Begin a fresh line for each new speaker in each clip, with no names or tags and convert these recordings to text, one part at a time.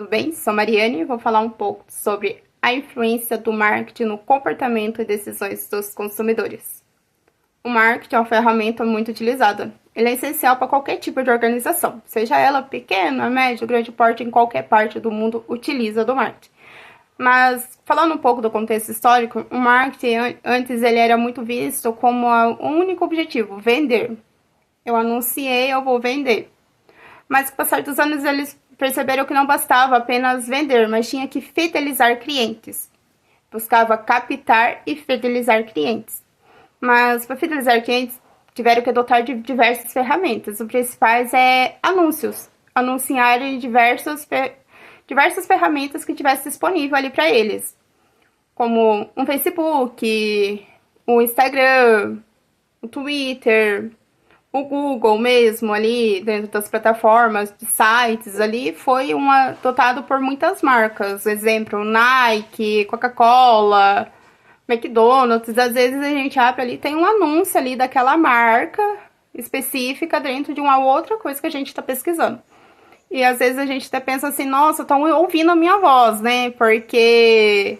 tudo bem? Sou Mariane e vou falar um pouco sobre a influência do marketing no comportamento e decisões dos consumidores. O marketing é uma ferramenta muito utilizada. Ele é essencial para qualquer tipo de organização, seja ela pequena, média, grande porte, em qualquer parte do mundo utiliza do marketing. Mas, falando um pouco do contexto histórico, o marketing antes ele era muito visto como o único objetivo, vender. Eu anunciei, eu vou vender. Mas com o passar dos anos eles perceberam que não bastava apenas vender, mas tinha que fidelizar clientes. Buscava captar e fidelizar clientes. Mas para fidelizar clientes, tiveram que adotar de diversas ferramentas. O principais é anúncios. Anunciar em diversas ferramentas que tivesse disponível ali para eles. Como um Facebook, o Instagram, o Twitter, o Google mesmo ali, dentro das plataformas de sites ali, foi adotado por muitas marcas. Exemplo, Nike, Coca-Cola, McDonald's. Às vezes a gente abre ali, tem um anúncio ali daquela marca específica dentro de uma outra coisa que a gente está pesquisando. E às vezes a gente até pensa assim, nossa, estão ouvindo a minha voz, né? Porque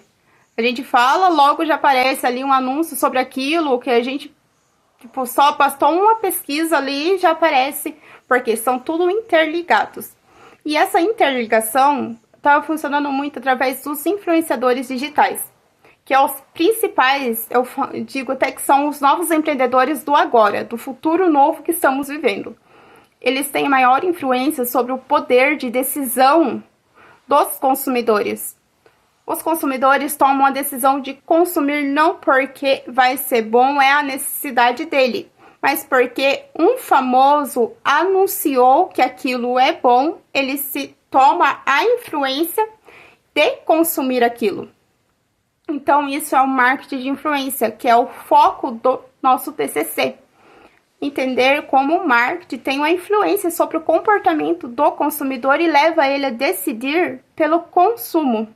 a gente fala, logo já aparece ali um anúncio sobre aquilo que a gente só bastou uma pesquisa ali e já aparece, porque são tudo interligados. E essa interligação estava funcionando muito através dos influenciadores digitais, que é os principais, eu digo até que são os novos empreendedores do agora, do futuro novo que estamos vivendo. Eles têm maior influência sobre o poder de decisão dos consumidores. Os consumidores tomam a decisão de consumir não porque vai ser bom, é a necessidade dele, mas porque um famoso anunciou que aquilo é bom, ele se toma a influência de consumir aquilo. Então, isso é o marketing de influência, que é o foco do nosso TCC. Entender como o marketing tem uma influência sobre o comportamento do consumidor e leva ele a decidir pelo consumo.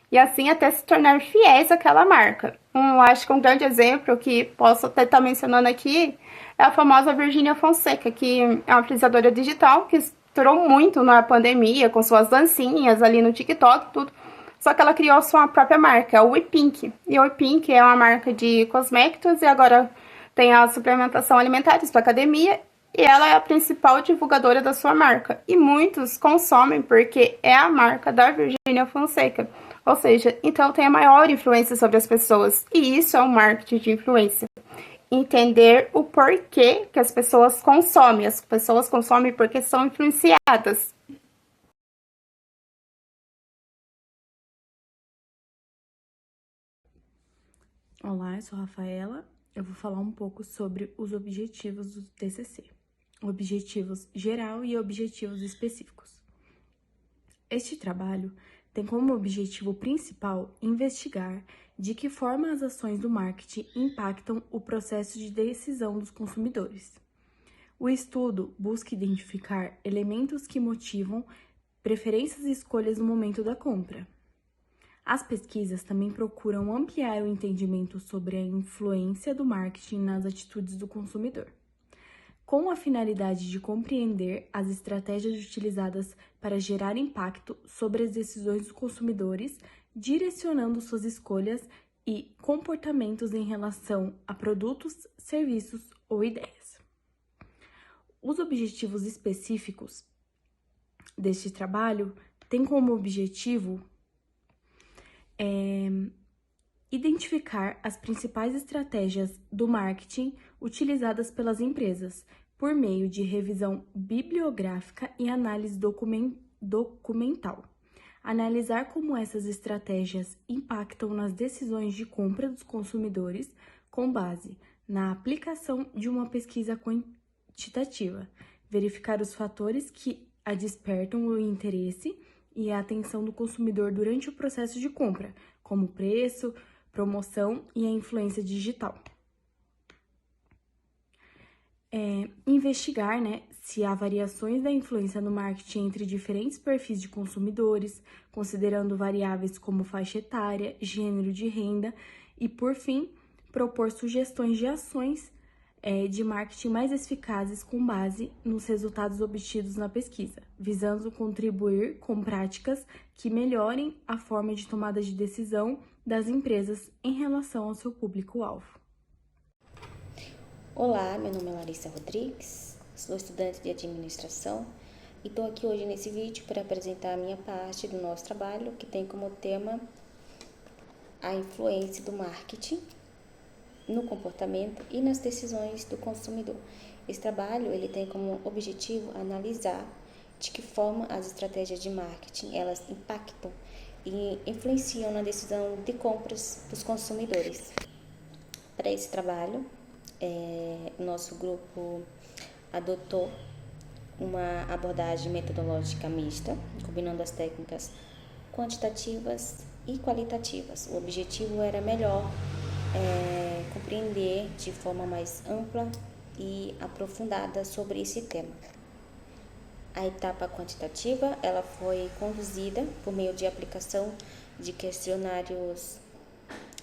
E assim até se tornar fiéis àquela marca. Acho que um grande exemplo que posso até estar mencionando aqui é a famosa Virgínia Fonseca, que é uma influenciadora digital que estourou muito na pandemia com suas dancinhas ali no TikTok e tudo. Só que ela criou sua própria marca, a WePink. E a WePink é uma marca de cosméticos e agora tem a suplementação alimentar para academia. E ela é a principal divulgadora da sua marca. E muitos consomem porque é a marca da Virgínia Fonseca. Ou seja, então tem a maior influência sobre as pessoas. E isso é o marketing de influência. Entender o porquê que as pessoas consomem. As pessoas consomem porque são influenciadas.
Olá, eu sou a Rafaela. Eu vou falar um pouco sobre os objetivos do TCC. Objetivos geral e objetivos específicos. Este trabalho tem como objetivo principal investigar de que forma as ações do marketing impactam o processo de decisão dos consumidores. O estudo busca identificar elementos que motivam preferências e escolhas no momento da compra. As pesquisas também procuram ampliar o entendimento sobre a influência do marketing nas atitudes do consumidor, com a finalidade de compreender as estratégias utilizadas para gerar impacto sobre as decisões dos consumidores, direcionando suas escolhas e comportamentos em relação a produtos, serviços ou ideias. Os objetivos específicos deste trabalho têm como objetivo identificar as principais estratégias do marketing utilizadas pelas empresas por meio de revisão bibliográfica e análise documental. Analisar como essas estratégias impactam nas decisões de compra dos consumidores com base na aplicação de uma pesquisa quantitativa. Verificar os fatores que a despertam o interesse e a atenção do consumidor durante o processo de compra, como preço, promoção e a influência digital. Investigar, se há variações da influência no marketing entre diferentes perfis de consumidores, considerando variáveis como faixa etária, gênero de renda e, por fim, propor sugestões de ações de marketing mais eficazes com base nos resultados obtidos na pesquisa, visando contribuir com práticas que melhorem a forma de tomada de decisão das empresas em relação ao seu público-alvo.
Olá, meu nome é Larissa Rodrigues, sou estudante de administração e estou aqui hoje nesse vídeo para apresentar a minha parte do nosso trabalho, que tem como tema a influência do marketing no comportamento e nas decisões do consumidor. Esse trabalho ele tem como objetivo analisar de que forma as estratégias de marketing elas impactam e influenciam na decisão de compras dos consumidores. Para esse trabalho, nosso grupo adotou uma abordagem metodológica mista, combinando as técnicas quantitativas e qualitativas. O objetivo era melhor compreender de forma mais ampla e aprofundada sobre esse tema. A etapa quantitativa ela foi conduzida por meio de aplicação de questionários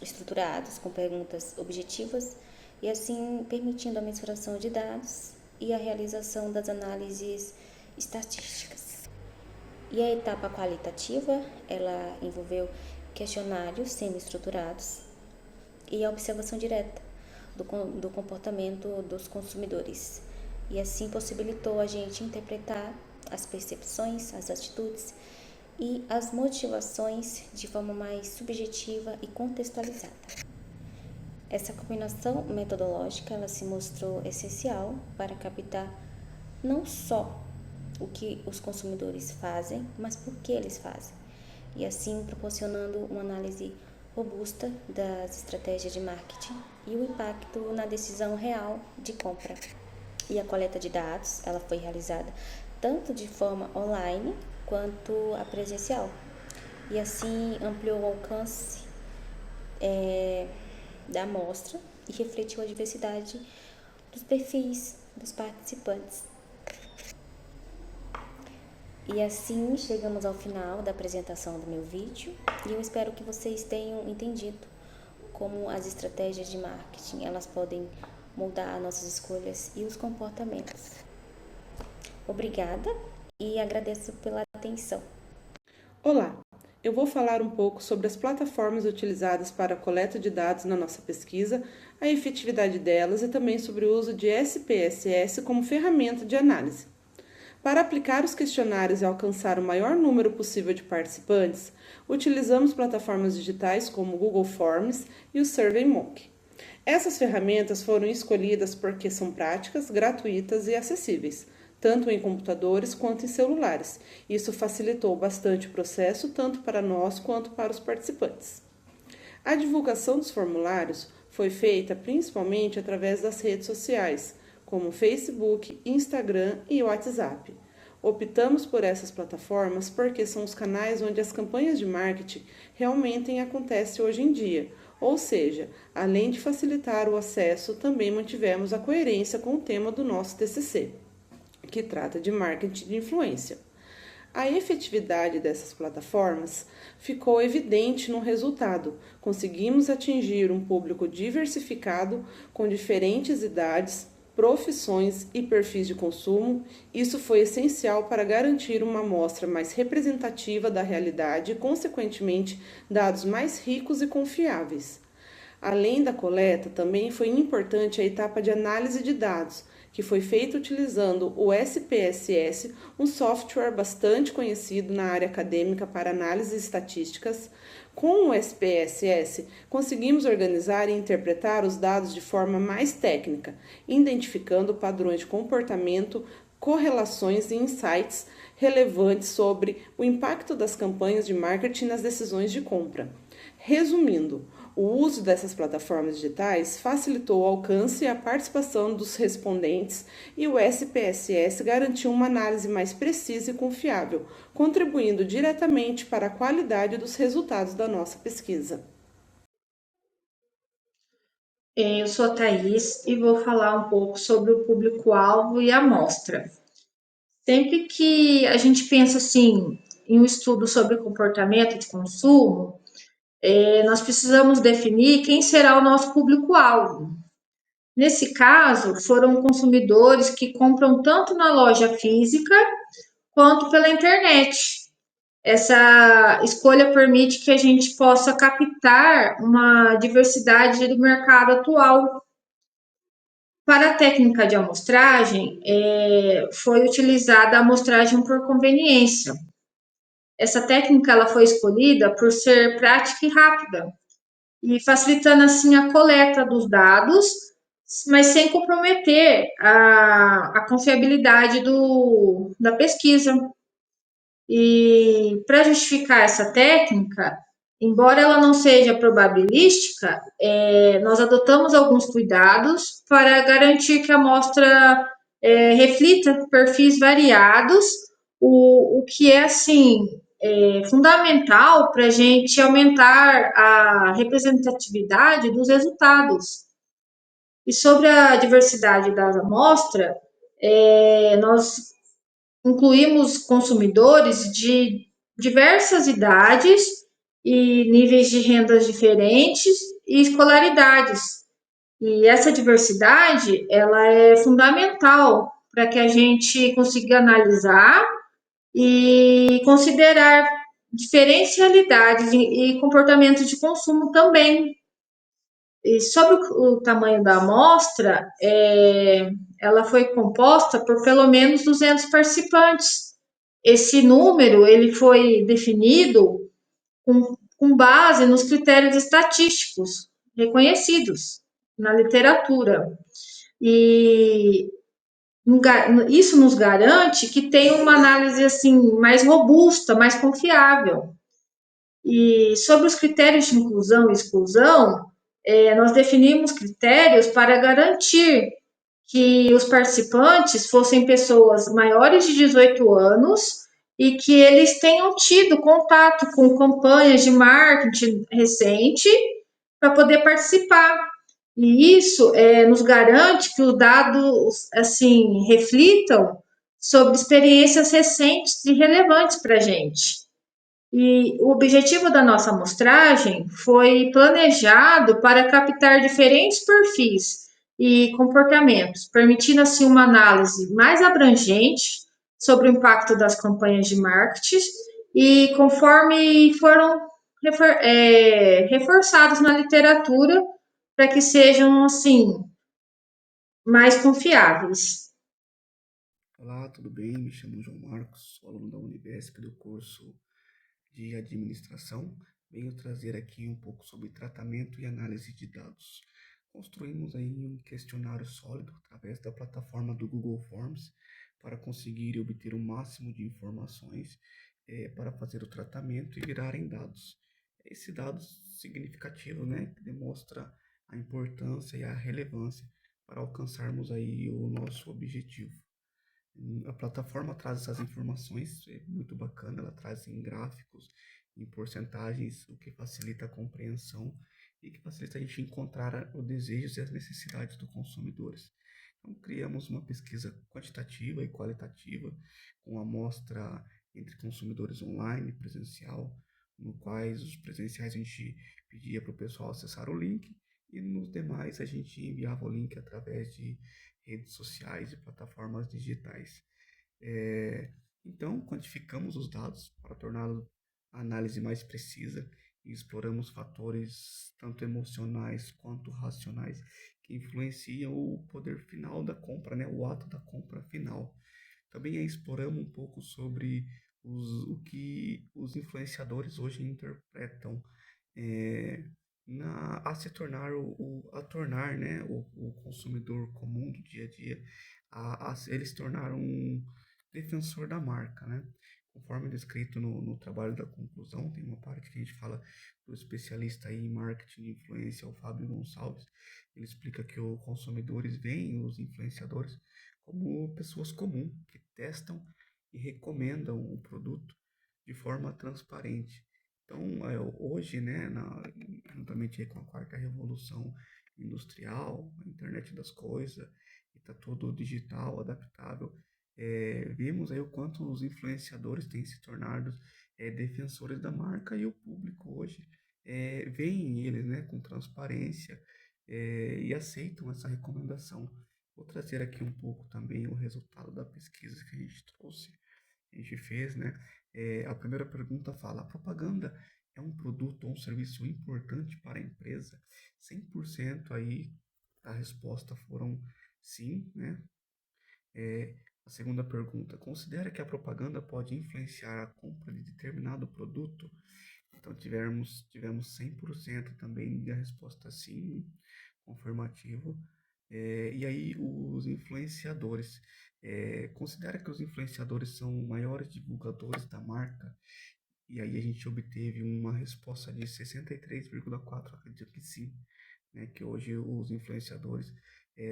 estruturados com perguntas objetivas e assim permitindo a mensuração de dados e a realização das análises estatísticas. E a etapa qualitativa, ela envolveu questionários semi-estruturados e a observação direta do comportamento dos consumidores. E assim possibilitou a gente interpretar as percepções, as atitudes e as motivações de forma mais subjetiva e contextualizada. Essa combinação metodológica ela se mostrou essencial para captar não só o que os consumidores fazem, mas por que eles fazem, e assim proporcionando uma análise robusta das estratégias de marketing e o impacto na decisão real de compra. E a coleta de dados ela foi realizada tanto de forma online quanto a presencial, e assim ampliou o alcance da amostra e refletiu a diversidade dos perfis dos participantes. E assim chegamos ao final da apresentação do meu vídeo e eu espero que vocês tenham entendido como as estratégias de marketing elas podem moldar nossas escolhas e os comportamentos. Obrigada e agradeço pela atenção.
Olá, eu vou falar um pouco sobre as plataformas utilizadas para a coleta de dados na nossa pesquisa, a efetividade delas e também sobre o uso de SPSS como ferramenta de análise. Para aplicar os questionários e alcançar o maior número possível de participantes, utilizamos plataformas digitais como o Google Forms e o SurveyMonkey. Essas ferramentas foram escolhidas porque são práticas, gratuitas e acessíveis, tanto em computadores quanto em celulares. Isso facilitou bastante o processo, tanto para nós quanto para os participantes. A divulgação dos formulários foi feita principalmente através das redes sociais, como Facebook, Instagram e WhatsApp. Optamos por essas plataformas porque são os canais onde as campanhas de marketing realmente acontecem hoje em dia, ou seja, além de facilitar o acesso, também mantivemos a coerência com o tema do nosso TCC, que trata de marketing de influência. A efetividade dessas plataformas ficou evidente no resultado. Conseguimos atingir um público diversificado, com diferentes idades, profissões e perfis de consumo. Isso foi essencial para garantir uma amostra mais representativa da realidade e, consequentemente, dados mais ricos e confiáveis. Além da coleta, também foi importante a etapa de análise de dados, que foi feita utilizando o SPSS, um software bastante conhecido na área acadêmica para análises estatísticas. Com o SPSS, conseguimos organizar e interpretar os dados de forma mais técnica, identificando padrões de comportamento, correlações e insights relevantes sobre o impacto das campanhas de marketing nas decisões de compra. Resumindo, o uso dessas plataformas digitais facilitou o alcance e a participação dos respondentes e o SPSS garantiu uma análise mais precisa e confiável, contribuindo diretamente para a qualidade dos resultados da nossa pesquisa.
Eu sou a Thaís e vou falar um pouco sobre o público-alvo e a amostra. Sempre que a gente pensa assim em um estudo sobre comportamento de consumo, nós precisamos definir quem será o nosso público-alvo. Nesse caso, foram consumidores que compram tanto na loja física quanto pela internet. Essa escolha permite que a gente possa captar uma diversidade do mercado atual. Para a técnica de amostragem, foi utilizada a amostragem por conveniência. Essa técnica ela foi escolhida por ser prática e rápida, e facilitando assim a coleta dos dados, mas sem comprometer a confiabilidade da pesquisa. E para justificar essa técnica, embora ela não seja probabilística, nós adotamos alguns cuidados para garantir que a amostra reflita perfis variados, o que é assim fundamental para a gente aumentar a representatividade dos resultados. E sobre a diversidade da amostra, nós incluímos consumidores de diversas idades e níveis de rendas diferentes e escolaridades. E essa diversidade, ela é fundamental para que a gente consiga analisar e considerar diferencialidades e comportamentos de consumo também. E sobre o tamanho da amostra, ela foi composta por pelo menos 200 participantes. Esse número ele foi definido com base nos critérios estatísticos reconhecidos na literatura. E isso nos garante que tem uma análise assim mais robusta, mais confiável. E sobre os critérios de inclusão e exclusão, nós definimos critérios para garantir que os participantes fossem pessoas maiores de 18 anos e que eles tenham tido contato com campanhas de marketing recente para poder participar. E isso nos garante que os dados assim reflitam sobre experiências recentes e relevantes para a gente. E o objetivo da nossa amostragem foi planejado para captar diferentes perfis e comportamentos, permitindo assim uma análise mais abrangente sobre o impacto das campanhas de marketing e conforme foram reforçados na literatura para que sejam assim mais confiáveis.
Olá, tudo bem? Me chamo João Marcos, sou aluno da Unibesp do curso de administração. Venho trazer aqui um pouco sobre tratamento e análise de dados. Construímos aí um questionário sólido através da plataforma do Google Forms para conseguir obter o máximo de informações para fazer o tratamento e virarem dados. Esse dado significativo, né, que demonstra a importância e a relevância para alcançarmos aí o nosso objetivo. A plataforma traz essas informações, é muito bacana, ela traz em gráficos, em porcentagens, o que facilita a compreensão e que facilita a gente encontrar os desejos e as necessidades dos consumidores. Então, criamos uma pesquisa quantitativa e qualitativa, com amostra entre consumidores online e presencial, no quais os presenciais a gente pedia para o pessoal acessar o link e nos demais a gente enviava o link através de redes sociais e plataformas digitais. É, então, quantificamos os dados para tornar a análise mais precisa e exploramos fatores tanto emocionais quanto racionais que influenciam o poder final da compra, né, o ato da compra final. Também exploramos um pouco sobre o que os influenciadores hoje interpretam é, a se tornar a tornar, né, o consumidor comum do dia a dia ele se tornar um defensor da marca, né? Conforme descrito no trabalho da conclusão, tem uma parte que a gente fala do especialista em marketing e influência, o Fábio Gonçalves. Ele explica que os consumidores veem os influenciadores como pessoas comuns que testam e recomendam o produto de forma transparente. Então, hoje, né, juntamente aí com a quarta revolução industrial, a internet das coisas, está tudo digital, adaptável, vimos aí o quanto os influenciadores têm se tornado defensores da marca e o público hoje vê em eles, né, com transparência e aceitam essa recomendação. Vou trazer aqui um pouco também o resultado da pesquisa que a gente trouxe, a gente fez, né? A primeira pergunta fala: a propaganda é um produto ou um serviço importante para a empresa? 100% aí a resposta foram sim, né? A segunda pergunta: considera que a propaganda pode influenciar a compra de determinado produto? Então tivemos 100% também de a resposta sim, confirmativo. E aí os influenciadores, considera que os influenciadores são maiores divulgadores da marca? E aí a gente obteve uma resposta de 63,4%, acredito que sim, né? Que hoje os influenciadores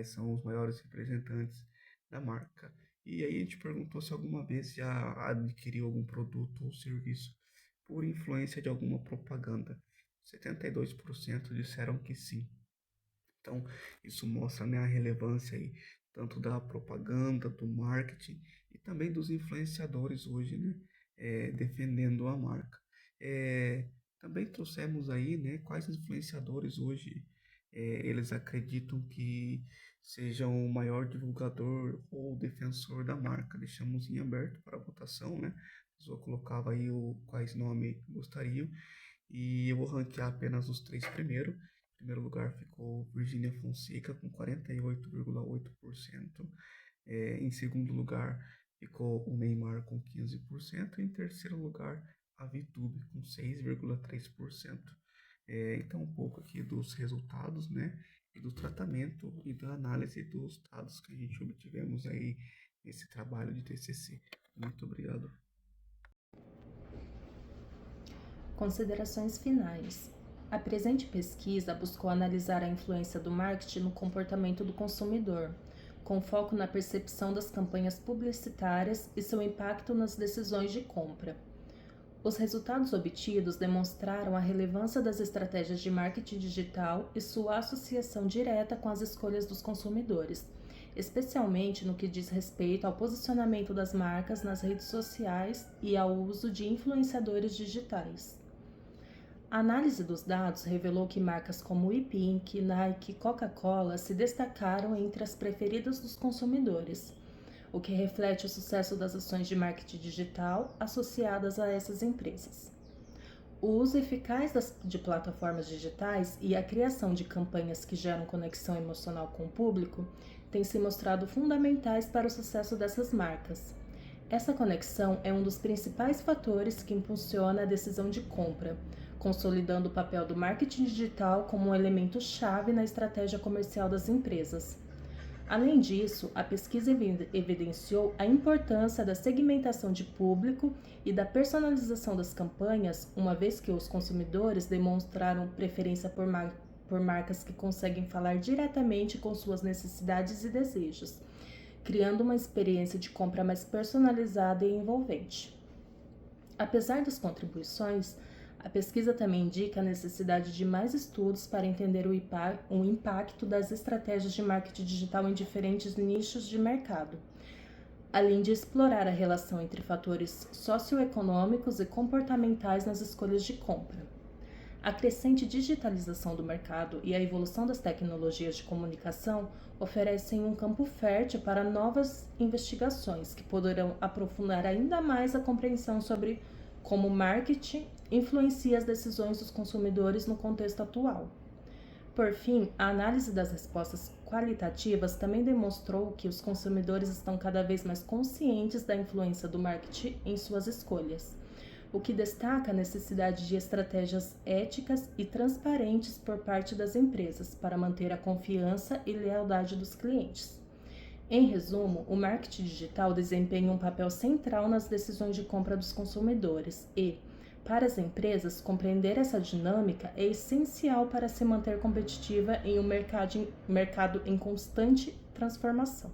são os maiores representantes da marca. E aí a gente perguntou se alguma vez já adquiriu algum produto ou serviço por influência de alguma propaganda. 72% disseram que sim. Então, isso mostra, né, a relevância aí, tanto da propaganda, do marketing e também dos influenciadores hoje, né, defendendo a marca. Também trouxemos aí, né, quais influenciadores hoje eles acreditam que sejam o maior divulgador ou defensor da marca. Deixamos em aberto para votação, né? Eu colocava aí quais nomes gostariam e eu vou ranquear apenas os três primeiros. Em primeiro lugar ficou Virgínia Fonseca com 48,8%. Em segundo lugar ficou o Neymar com 15%. E em terceiro lugar a VTube com 6,3%. Então um pouco aqui dos resultados, né? E do tratamento e da análise dos dados que a gente obtivemos aí nesse trabalho de TCC. Muito obrigado.
Considerações finais. A presente pesquisa buscou analisar a influência do marketing no comportamento do consumidor, com foco na percepção das campanhas publicitárias e seu impacto nas decisões de compra. Os resultados obtidos demonstraram a relevância das estratégias de marketing digital e sua associação direta com as escolhas dos consumidores, especialmente no que diz respeito ao posicionamento das marcas nas redes sociais e ao uso de influenciadores digitais. A análise dos dados revelou que marcas como Pink, Nike e Coca-Cola se destacaram entre as preferidas dos consumidores, o que reflete o sucesso das ações de marketing digital associadas a essas empresas. O uso eficaz de plataformas digitais e a criação de campanhas que geram conexão emocional com o público têm se mostrado fundamentais para o sucesso dessas marcas. Essa conexão é um dos principais fatores que impulsiona a decisão de compra, consolidando o papel do marketing digital como um elemento chave na estratégia comercial das empresas. Além disso, a pesquisa evidenciou a importância da segmentação de público e da personalização das campanhas, uma vez que os consumidores demonstraram preferência por marcas que conseguem falar diretamente com suas necessidades e desejos, criando uma experiência de compra mais personalizada e envolvente. Apesar das contribuições, a pesquisa também indica a necessidade de mais estudos para entender o impacto das estratégias de marketing digital em diferentes nichos de mercado, além de explorar a relação entre fatores socioeconômicos e comportamentais nas escolhas de compra. A crescente digitalização do mercado e a evolução das tecnologias de comunicação oferecem um campo fértil para novas investigações que poderão aprofundar ainda mais a compreensão sobre como o marketing influencia as decisões dos consumidores no contexto atual. Por fim, a análise das respostas qualitativas também demonstrou que os consumidores estão cada vez mais conscientes da influência do marketing em suas escolhas, o que destaca a necessidade de estratégias éticas e transparentes por parte das empresas para manter a confiança e lealdade dos clientes. Em resumo, o marketing digital desempenha um papel central nas decisões de compra dos consumidores e, para as empresas, compreender essa dinâmica é essencial para se manter competitiva em um mercado em constante transformação.